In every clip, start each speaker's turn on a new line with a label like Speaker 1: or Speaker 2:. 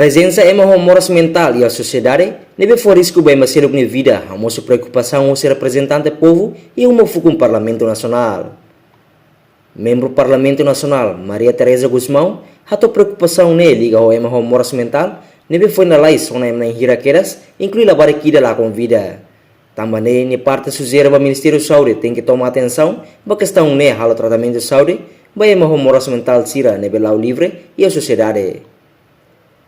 Speaker 1: Presença é uma moras mental e a sociedade deve for risco bem mais cedo vida, a nossa preocupação ser representante do povo e uma foco no Parlamento Nacional. Membro do Parlamento Nacional, Maria Teresa Guzmão, a tua preocupação nele liga ao uma moras mental, deve foi na lei só na hiraqueiras, inclui a barriquida lá com vida. Também na parte sujeira do Ministério da Saúde tem que tomar atenção para a questão né ao tratamento de saúde, vai uma moras mental sira nebe lá livre e a sociedade.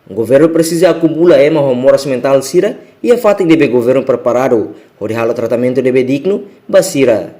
Speaker 1: O governo precisa acumular uma moras mental sira e a fato deve governo preparado onde o tratamento deve digno basira.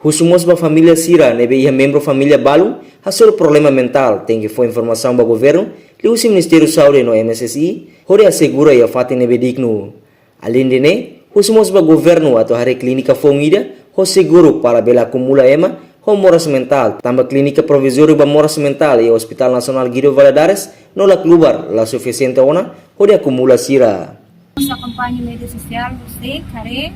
Speaker 1: Husumos ba família sira nebe ia membro família balu a seu problema mental tem que foi informação ba governo e o Ministério da Saúde no MSSI onde assegura e a fato nebe digno. Além de né, husumos ba governo atau hari clínica fongida o seguro para bela acumula ema o moras mental, também clínica provisória ba moras mental e o Hospital Nacional Guido Valadares não la klubar la suficiente ona onde acumula sira.
Speaker 2: Nossa campanha mídia social, você, Care,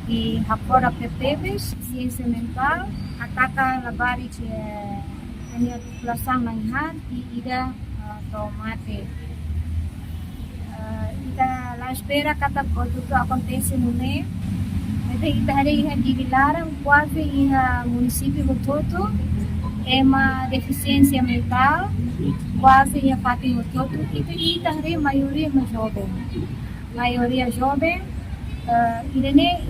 Speaker 2: e Rapora PPBs, ciência mental, ataca a bari a população manhã e ida tomate. Ida lá espera cada coisa que acontece no meio. Mas ida hari divilaram quase o município todo é uma deficiência mental, quase a parte do todo. E ida hari maioria jovem. Maioria jovem. E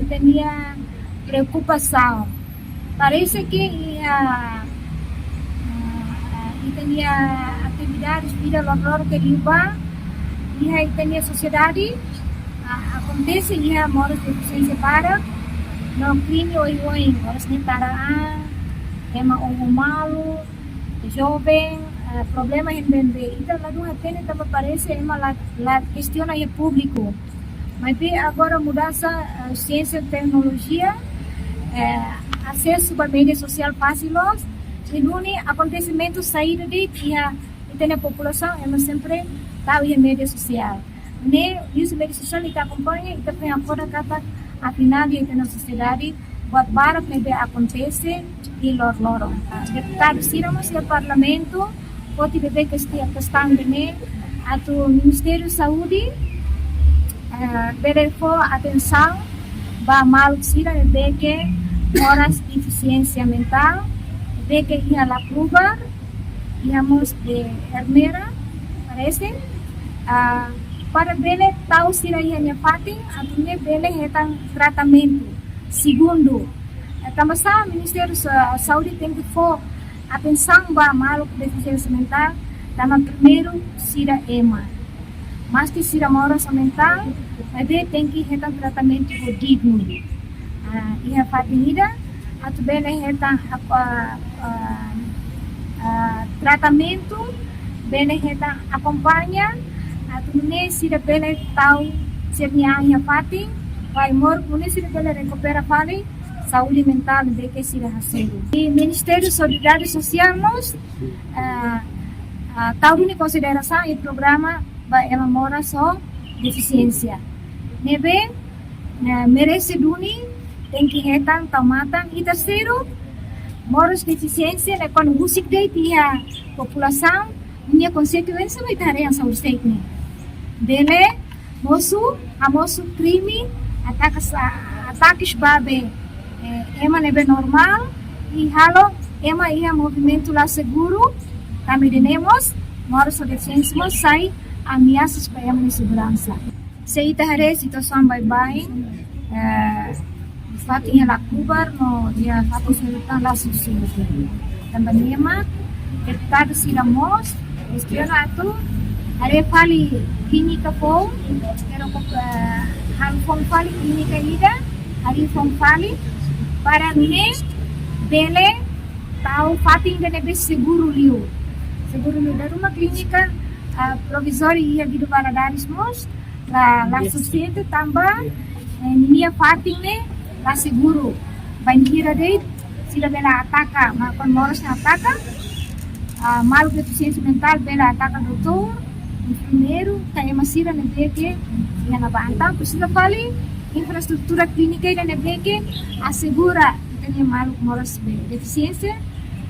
Speaker 2: tinha preocupação. Parece que tinha atividades vida local que limpa e tinha sociedade acontece e a moras de deficiência para no crime oi moras de para é uma malo jovem problema em bem então lá não tem também parece é uma lá questão é público. Mas agora mudança ciência e tecnologia, acesso à mídia social fácil, e não acontecimentos saída de que a população é sempre está em mídia social. Nem isso mídia social que acompanha e também agora cada a final na sociedade buat para que acontece e lor. Deputado siramos o parlamento pode ver que esta questão de atau Ministério da Saúde berefo atenção ba mal sira de que moras deficiência mental de que ia la klubar íamos de hermera parece para bele tahu sira ia nyapating atau bele hetang tratamento segundo também sa Ministério da Saúde tem que for atenção ba mal deficiência mental também primeiro sira ema mas que se moras mental, aí tem que ter tratamento digno. E a família, a tu bem tratamento, bem acompanha, a tu nem se bem tau se minha fatin, vai mor, nem se bem recupera fali, saúde mental de que se recebe. E Ministério da Solidariedade Social nós, tau em consideração e programa é uma mora só deficiência. Nebe merece duni tem que retan tomatan e terceiro moras deficiência né quando música de a população minha consequência vai estar em saúde state né. Dele moço crime ataques babe ema nebe normal e halo ema ia movimento lá seguro também temos moras deficiência sai ameaças para a segurança. Se ita hari situação bye-bye, fato ia lá kubar no dia fato serutan lá susu. Também ema, deputado silamos, questiona tu, hari fali klinika pun, pero hal pun fali klinika ida, hari pun fali para ne bele tahu fating de nebe seguro liu da rumah klinika provisória ia Guido Valadares mos la suficiente também minha fatin ne la seguro vai kira de sila bela ataca mas quando moras na ataca mal deficiência mental bela ataca doutor enfermeiro tem uma sira ne que ia na banta precisa fali infraestrutura clínica e ne que assegura tem mal moras deficiência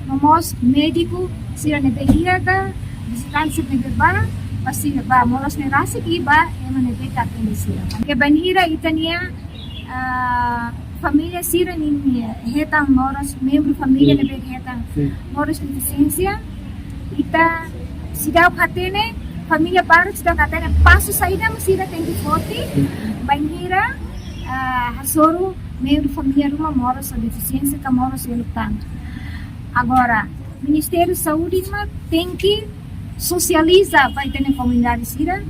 Speaker 2: mas médico sira ne ia da visitante de Gebara, pasti ba molos nerasi iba emanebeka sira. Ke banhira itania família sira ni hetang moros membro família nebe hetang moros deficiência ita sidau katene família baru sidau katene passo saída masira tem forte banhira hasoro membro família rumah moros deficiência que moros lutang. Agora Ministério da Saúde tem que socializar para ter comunidade sira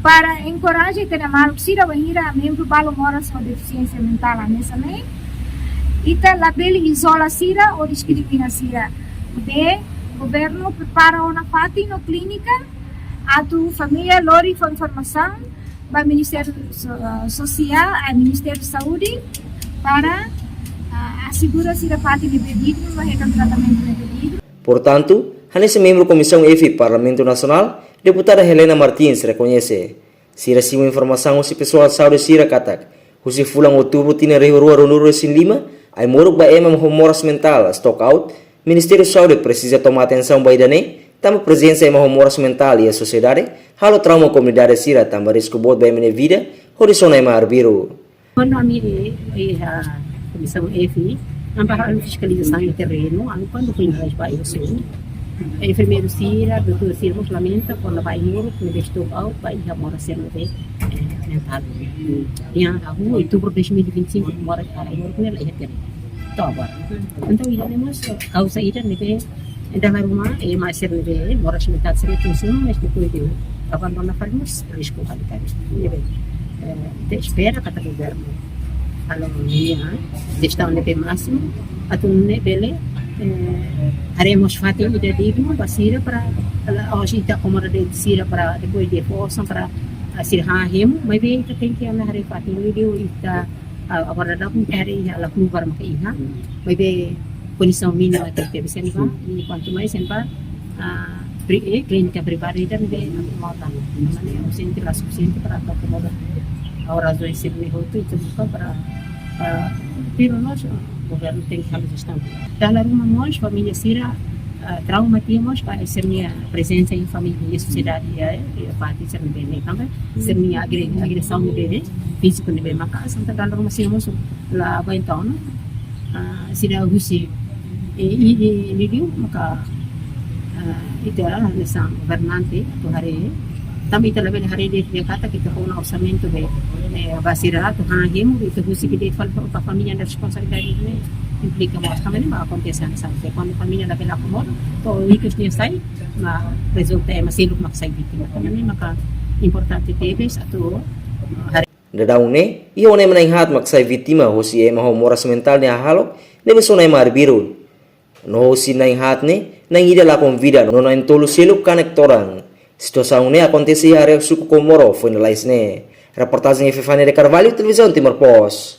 Speaker 2: para encorajar ter maluco sira banhira membro balo moros com deficiência mental nessa lei ita label isola sira ou discrimina sira b governo prepara uma fati no clínica atu família lori com informação para Ministério Social a Ministério da Saúde para assegurar sira fati de pedido vai ter tratamento de pedido.
Speaker 1: Portanto, Hanesse membro Comissão EFI Parlamento Nacional, deputada Helena Martins reconhece. Sira simu informação se pessoal saúde sira katak. Husi fulang outubro tina rua Ronuro Sin Lima, ai moruk ba emam homoras mental stock out. Ministério da Saúde precisa tomar atenção ba idane, tama presença em homoras mental e a sociedade, halo trauma comunidade sira tama risco bot ba emene vida, horizon ema arbiro.
Speaker 3: Quando a Comissão EFI, a fiscalização em terreno, quando foi mais baixo, enfermeiro Sira, doutor Sira, nos lamenta quando vai muro, que investiu ao vai já mora sendo mental. E a rua, outubro de 2025, mora para muro, que ela é então agora. Então, já temos causa isso, né? Dalam rumah, masih lebih mora mental sering tuh mas depois de abandonar farmos risco kali-kali. Jadi, espera kata governo. Kalau dia está no máximo, atau bele haremos fati ida digno basira para hoje está como de sira para depois de força para sirhahim, mas bem kita tem que ana hari fati video ita agora dá com hari ela keluar maka iha, mas bem condição mínima que teve sempre e quanto mais sempre clínica privada dan bem mata, namanya ausente la suficiente para acomodar ahora dois sempre hotu itu bukan para pero nós o governo tem que fazer gestão. Dalam rumah nós, família Sira, trauma temos para ser minha presença em família e sociedade a parte ser bem também, ser minha agressão no bebê, físico no bebê, maka santa dalam rumah Sira nós lá vai então, Sira usi e lidiu maka itu adalah nessa governante tu hari também talaga hari dia kata kita kung orçamento be basira tu hangim itu husi que fal para família da responsabilidade ne implica mais também não acontece nessa quando família da bela como to ikos niya sai na resulta é masiluk maksay vítima também maka importante tebes ato
Speaker 1: Dadaung ne, iyo ne manaihat maksay vítima hosi ema homoras mental ne halok ne besona ema arbirun. No hosi naihat ne nangida la convida no na entolo siluk conectoran. Situação ne acontece hari suku Komoro finalize ne. Reportagem Fefane de Carvalho, Televisão Timor Post.